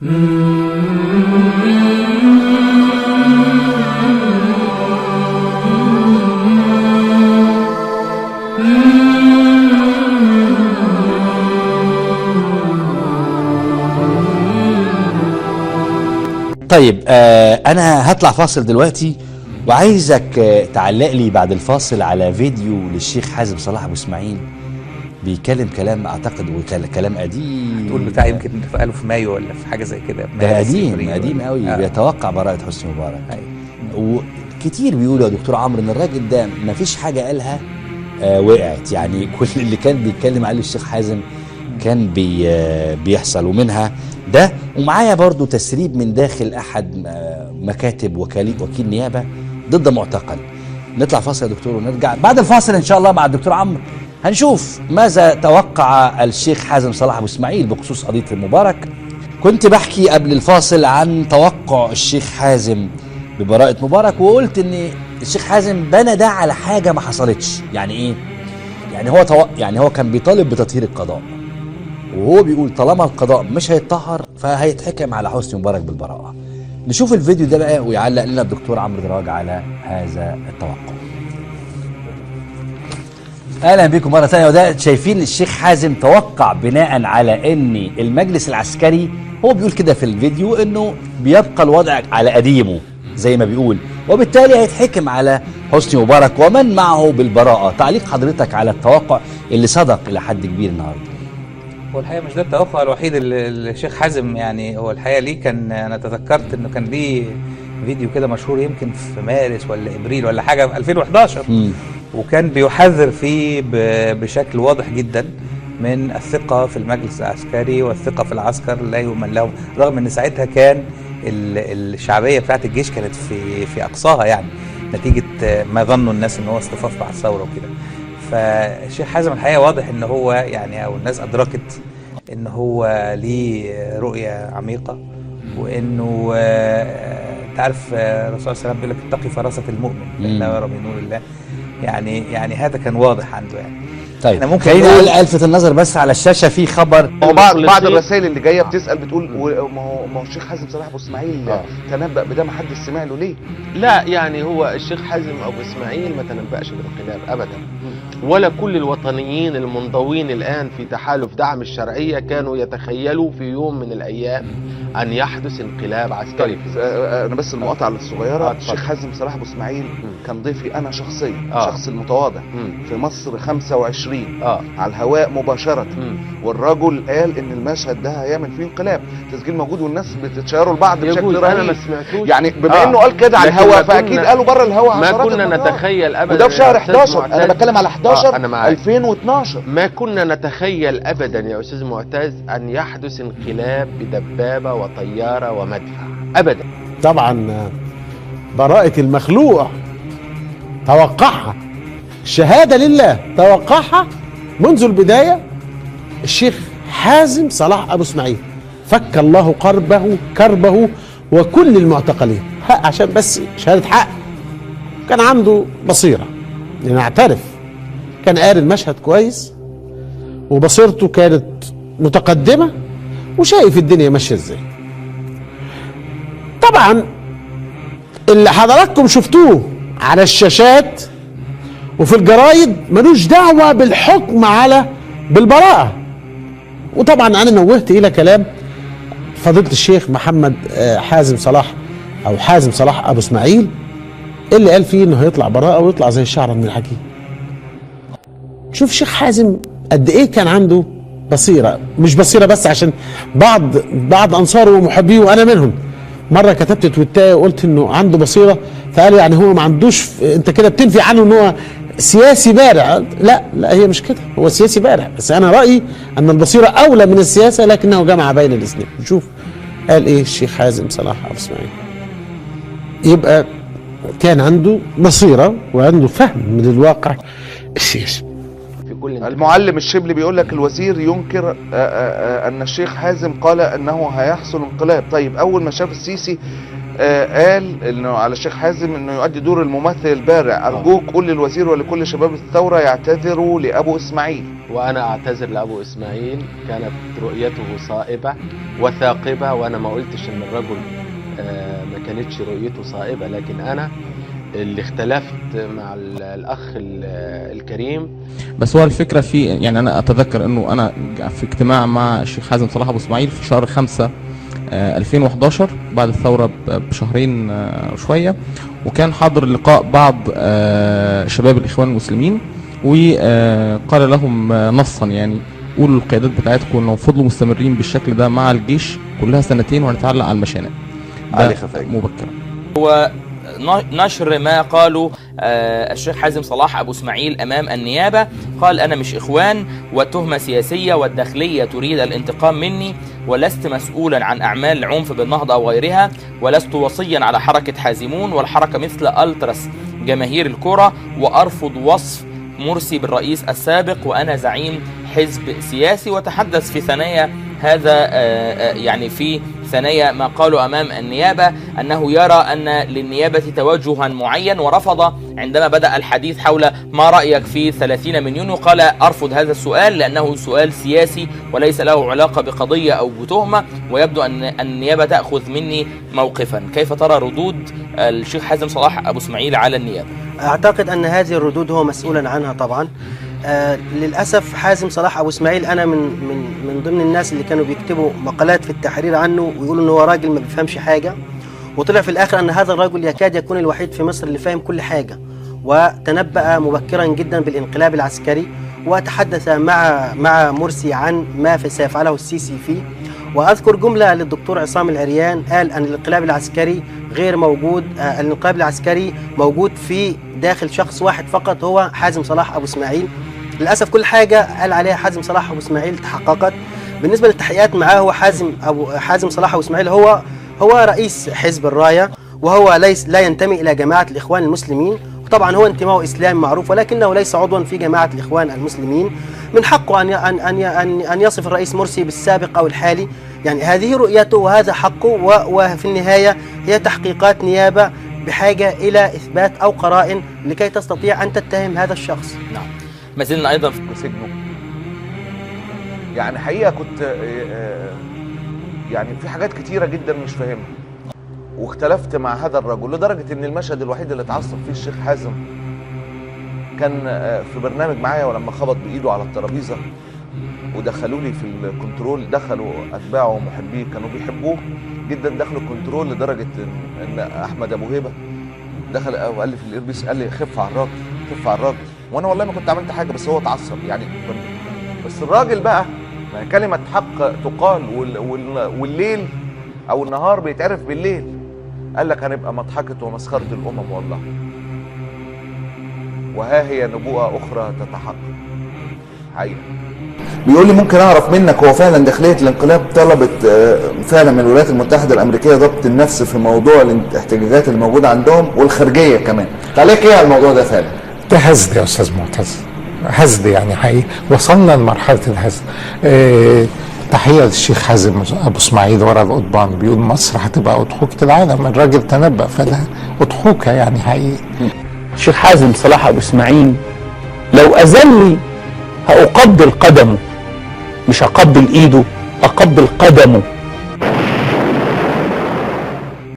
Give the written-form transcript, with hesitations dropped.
طيب انا هطلع فاصل دلوقتي، وعايزك تعلق لي بعد الفاصل على فيديو للشيخ حازم صلاح ابو اسماعيل بيتكلم كلام اعتقد كلام قديم. تقول بتاع يمكن قالوا في مايو ولا في حاجه زي كده. ده قديم قوي. بيتوقع براءة حسني مبارك. وكتير بيقولوا يا دكتور عمرو ان الراجل ده ما فيش حاجه قالها وقعت، يعني كل اللي كان بيتكلم عليه الشيخ حازم كان بيحصل، ومنها ده. ومعايا برضو تسريب من داخل احد مكاتب وكيل نيابه ضد معتقل. نطلع فاصل يا دكتور ونرجع بعد الفاصل ان شاء الله مع الدكتور عمرو. هنشوف ماذا توقع الشيخ حازم صلاح ابو اسماعيل بخصوص قضيه المبارك. كنت بحكي قبل الفاصل عن توقع الشيخ حازم ببراءة مبارك، وقلت ان الشيخ حازم بنى ده على حاجه ما حصلتش. يعني ايه؟ يعني هو كان بيطالب بتطهير القضاء، وهو بيقول طالما القضاء مش هيتطهر فهيتحكم على حسني مبارك بالبراءه. نشوف الفيديو ده بقى ويعلق لنا الدكتور عمرو دراج على هذا التوقع. اهلا بكم مره ثانيه. وده شايفين الشيخ حازم توقع بناء على ان المجلس العسكري، هو بيقول كده في الفيديو انه بيبقى الوضع على قديمه زي ما بيقول، وبالتالي هيتحكم على حسني مبارك ومن معه بالبراءه. تعليق حضرتك على التوقع اللي صدق الى حد كبير النهارده؟ هو الحقيقه مش ده التوقع الوحيد اللي الشيخ حازم، يعني هو الحقيقه ليه كان، انا تذكرت انه كان ليه فيديو كده مشهور يمكن في مارس ولا ابريل ولا حاجه في 2011 وكان بيحذر فيه بشكل واضح جدا من الثقه في المجلس العسكري والثقه في العسكر لا يؤمن لهم، رغم ان ساعتها كان الشعبيه بتاعت الجيش كانت في اقصاها، يعني نتيجه ما ظنوا الناس ان هو اصطفاف بعد الثوره وكده. فالشيخ حازم الحقيقه واضح ان هو يعني، او الناس ادركت ان هو ليه رؤيه عميقه، وانه تعرف الرسول صلى الله عليه وسلم بيقول لك اتقي فراسه المؤمن فانه يرى بنور الله. يعني هذا كان واضح عنده يعني. طيب احنا ممكن نقول الفت النظر بس على الشاشه في خبر، بعض الرسائل اللي جايه بتسال بتقول ما هو الشيخ حازم صلاح ابو اسماعيل تنبأ بده، ما حدش سمع له ليه؟ لا يعني هو الشيخ حازم ابو اسماعيل ما تنبأش بالانقلاب ابدا، ولا كل الوطنيين المنضوين الان في تحالف دعم الشرعيه كانوا يتخيلوا في يوم من الايام ان يحدث انقلاب عسكري. انا بس المقاطعه الصغيره، الشيخ حازم صلاح ابو اسماعيل كان ضيفي انا شخصيا، شخص المتواضع في مصر 25 على الهواء مباشره، والرجل قال ان المشهد ده هيعمل فيه انقلاب. تسجيل موجود والناس بتشيره لبعض بشكل رهيب. انا ما سمعتوش يعني بما انه قال كده على الهواء فاكيد قالوا بره الهواء. ما كنا نتخيل ابدا، وده في شهر 11، انا بتكلم على 11 2012. ما كنا نتخيل ابدا يا استاذ معتز ان يحدث انقلاب بدبابه وطياره ومدفع ابدا. طبعا براءة المخلوع توقعها، الشهادة لله توقعها منذ البداية الشيخ حازم صلاح أبو اسماعيل. فك الله كربه وكل المعتقلين، عشان بس شهادة حق. كان عنده بصيرة، نعترف، كان قاري المشهد كويس وبصيرته كانت متقدمة وشايف الدنيا ماشية ازاي. طبعا اللي حضراتكم شفتوه على الشاشات وفي الجرايد ملوش دعوة بالحكم على بالبراءة. وطبعا انا نوهت الى كلام فضيلة الشيخ محمد حازم صلاح او حازم صلاح ابو اسماعيل اللي قال فيه انه هيطلع براءة ويطلع زي الشعرة من الحكيم. شوف الشيخ حازم قد ايه كان عنده بصيرة، مش بصيرة بس، عشان بعض انصاره ومحبيه وانا منهم. مرة كتبت تويتاية وقلت انه عنده بصيرة، فقالوا يعني هو ما عندوش، انت كده بتنفي عنه ان هو سياسي بارع. لا هي مش كده، هو سياسي بارع، بس انا رأيي ان البصيرة اولى من السياسة، لكنه جمع بين الاثنين. نشوف قال ايه الشيخ حازم صلاح ابو اسماعيل. يبقى كان عنده بصيرة وعنده فهم من الواقع السياسي. المعلم الشبلي بيقول لك الوزير ينكر ان الشيخ حازم قال انه هيحصل انقلاب. طيب اول ما شاف السيسي قال انه على الشيخ حازم انه يؤدي دور الممثل البارع. ارجوك قول للوزير ولكل شباب الثوره يعتذروا لابو اسماعيل. وانا اعتذر لابو اسماعيل، كانت رؤيته صائبه وثاقبه، وانا ما قلتش ان الرجل ما كانتش رؤيته صائبه، لكن انا اللي اختلفت مع الاخ الكريم. بس هو الفكره في، يعني انا اتذكر انه انا في اجتماع مع الشيخ حازم صلاح ابو اسماعيل في شهر 5 2011 بعد الثوره بشهرين وشويه، وكان حاضر لقاء بعض شباب الاخوان المسلمين، وقال لهم نصا يعني قولوا للقيادات بتاعتكم انهم فضلوا مستمرين بالشكل ده مع الجيش كلها سنتين وهنتعلق على المشانق. علي خفاجي مبكرا. هو نشر ما قاله الشيخ حازم صلاح أبو اسماعيل أمام النيابة. قال أنا مش إخوان وتهمة سياسية والداخلية تريد الانتقام مني، ولست مسؤولا عن أعمال العنف بالنهضة أو غيرها، ولست وصيا على حركة حازمون والحركة مثل ألترس جماهير الكرة، وأرفض وصف مرسي بالرئيس السابق، وأنا زعيم حزب سياسي. وتحدث في ثنايا هذا يعني في ثنايا ما قالوا أمام النيابة أنه يرى أن للنيابة توجها معين، ورفض عندما بدأ الحديث حول ما رأيك في 30 من يونيو قال أرفض هذا السؤال لأنه سؤال سياسي وليس له علاقة بقضية أو بتهمة، ويبدو أن النيابة تأخذ مني موقفا. كيف ترى ردود الشيخ حازم صلاح أبو اسماعيل على النيابة؟ أعتقد أن هذه الردود هو مسؤولا عنها طبعا. للأسف حازم صلاح أبو اسماعيل أنا من ضمن الناس اللي كانوا بيكتبوا مقالات في التحرير عنه ويقولوا أنه هو راجل ما بيفهمش حاجة، وطلع في الآخر أن هذا الرجل يكاد يكون الوحيد في مصر اللي فاهم كل حاجة، وتنبأ مبكرا جدا بالانقلاب العسكري، وتحدث مع مرسي عن ما سيفعله السيسي فيه. وأذكر جملة للدكتور عصام العريان قال أن الانقلاب العسكري غير موجود، الانقلاب العسكري موجود في داخل شخص واحد فقط هو حازم صلاح أبو اسماعيل. للأسف كل حاجة قال عليها حازم صلاح أبو اسماعيل تحققت. بالنسبة للتحقيقات معاه، هو حازم صلاح أبو اسماعيل هو رئيس حزب الراية، وهو لا ينتمي إلى جماعة الإخوان المسلمين، وطبعا هو انتماءه إسلامي معروف، ولكنه ليس عضوا في جماعة الإخوان المسلمين. من حقه أن يصف الرئيس مرسي بالسابق أو الحالي، يعني هذه رؤيته وهذا حقه، وفي النهاية هي تحقيقات نيابة بحاجة إلى إثبات أو قرائن لكي تستطيع أن تتهم هذا الشخص. نعم. ما زلنا أيضا في سجنه. يعني حقيقة كنت يعني في حاجات كتيرة جدا مش فاهمها، واختلفت مع هذا الرجل لدرجة ان المشهد الوحيد اللي اتعصب فيه الشيخ حازم كان في برنامج معايا، ولما خبط بايده على الترابيزة ودخلوا لي في الكنترول، دخلوا اتباعه ومحبيه كانوا بيحبوه جدا، دخلوا الكنترول لدرجة ان احمد ابو هيبة دخل وقال لي في الايربيس، قال لي خف على الراجل، خف على الراجل، وانا والله ما كنت عملت حاجة، بس هو اتعصب يعني. بس الراجل بقى كلمة حق تقال، والليل او النهار بيتعرف بالليل. قال لك هنبقى مضحكة ومسخرة الامم والله، وها هي نبوءة اخرى تتحقق حقيقة. بيقول لي ممكن اعرف منك، هو فعلا داخلية الانقلاب طلبت فعلا من الولايات المتحدة الامريكية ضبط النفس في موضوع الاحتجاجات الموجودة عندهم، والخارجية كمان، تعليق ايه على الموضوع ده؟ فعلا ده هزد يا استاذ معتز، هزد يعني حقيقي، وصلنا لمرحلة الهزد. تحية للشيخ حازم أبو اسماعيل ورا القضبان، بيقول مصر هتبقى أضحوكة العالم، الراجل تنبأ فده أضحوكة يعني حقيقي. الشيخ حازم صلاح أبو اسماعيل لو أذلني هأقبل قدمه، مش أقبل إيده، أقبل قدمه.